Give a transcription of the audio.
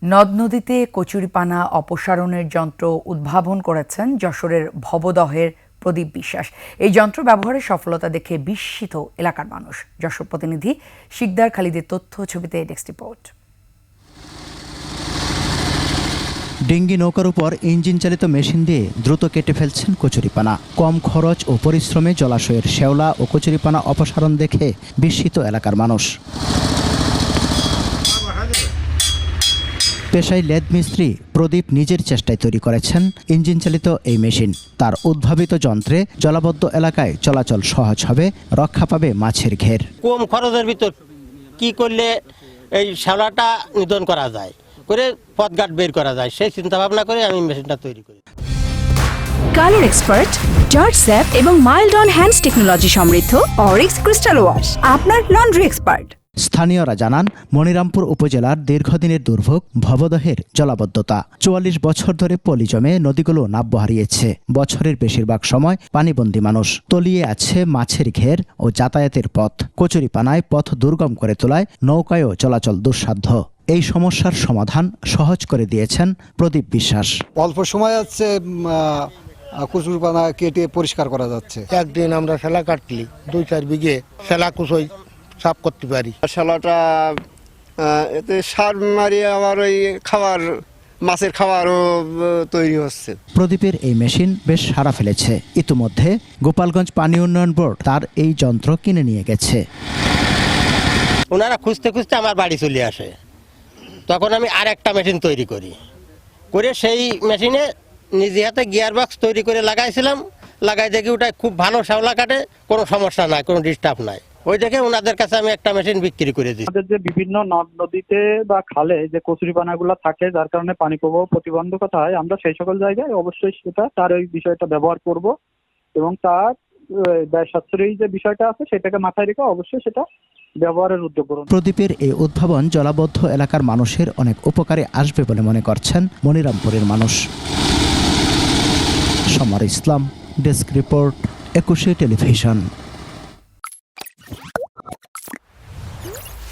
নদ নদীতে কচুরিপানা অপসারণের যন্ত্র উদ্ভাবন করেছেন যশোরের ভবদহের প্রদীপ বিশ্বাস। এই যন্ত্র ব্যবহারের সফলতা দেখে বিস্মিত এলাকার মানুষ। যশোর প্রতিনিধি শিকদার খালিদের তথ্য, ছবিতে ডেস্ক রিপোর্ট। ডিঙ্গি নৌকার উপর ইঞ্জিন চালিত মেশিন দিয়ে দ্রুত কেটে ফেলছেন কচুরিপানা। কম খরচ ও পরিশ্রমে জলাশয়ের শ্যাওলা ও কচুরিপানা অপসারণ দেখে বিস্মিত এলাকার মানুষ। পেশায় লেদ মিস্ত্রি প্রদীপ নিজের চেষ্টায় তৈরি করেছেন ইঞ্জিন চালিত এই মেশিন। তার উদ্ভাবিত যন্ত্রে জলাবদ্ধ এলাকায় চলাচল সহজ হবে, রক্ষা পাবে মাছের ঘের। কম খরচের ভিতর কি করলে এই শ্যাওলাটা নিধন করা যায়, করে পথঘাট বের করা যায়, সেই চিন্তা ভাবনা করে আমি মেশিনটা তৈরি করি। কালার এক্সপার্ট, জর্জ স্যাপ এবং মাইল্ড অন হ্যান্ডস টেকনোলজি সমৃদ্ধ অরিক্স ক্রিস্টাল ওয়াশ আপনার লন্ড্রি এক্সপার্ট। স্থানীয়রা জানান, মনিরামপুর উপজেলার দীর্ঘদিনের দুর্ভোগ ভবদহের জলাবদ্ধতা। ৪৪ বছর ধরে পলি জমে নদীগুলো নাব্য হারিয়েছে। বছরের বেশিরভাগ সময় পানিবন্দী মানুষ। তলিয়ে আছে মাছের ঘের ও যাতায়াতের পথ। কচুরিপানায় পথ দুর্গম করে তোলায় নৌকায়ও চলাচল দুঃসাধ্য। এই সমস্যার সমাধান সহজ করে দিয়েছেন প্রদীপ বিশ্বাস। অল্প সময় আছে কচুরিপানা কেটে পরিষ্কার করা যাচ্ছে। একদিন আমরা শ্যালা কাটলি ২-৪ বিঘে শ্যালা কুচই সাফ করতে পারি। শ্যালাটা এতে সার মারিয়ে আবার ওই খাবার, মাছের খাবারও তৈরি হচ্ছে। প্রদীপের এই মেশিন বেশ সাড়া ফেলেছে। ইতিমধ্যে গোপালগঞ্জ পানি উন্নয়ন বোর্ড তার এই যন্ত্র কিনে নিয়ে গেছে। ওনারা খুঁজতে খুঁজতে আমার বাড়ি চলে আসে, তখন আমি আর একটা মেশিন তৈরি করি, করে সেই মেশিনে নিজে হাতে গিয়ার বক্স তৈরি করে লাগাইছিলাম। লাগাই দেখি ওটা খুব ভালো শ্যাওলা কাটে, কোনো সমস্যা নাই, কোনো ডিস্টার্ব নাই। ওই দেখে ওনাদের কাছে আমি একটা মেশিন বিক্রি করে দিই। আমাদের যে বিভিন্ন নদ নদীতে বা খালে যে কচুরিপানাগুলো থাকে, যার কারণে পানি প্রবাহ প্রতিবন্ধকতা হয়, আমরা সেই সকল জায়গায় অবশ্যই তার ওই বিষয়টা ব্যবহার করব এবং তার ব্যয় সাশ্রয়ী যে বিষয়টা আছে সেটাকে মাথায় রেখে অবশ্যই সেটা ব্যবহারের উদ্যোগ করুন। প্রদীপের এই উদ্ভাবন জলাবদ্ধ এলাকার মানুষের অনেক উপকারে আসবে বলে মনে করছেন মনিরামপুরের মানুষ। সমর ইসলাম, ডেস্ক রিপোর্ট, ২১ টেলিভিশন।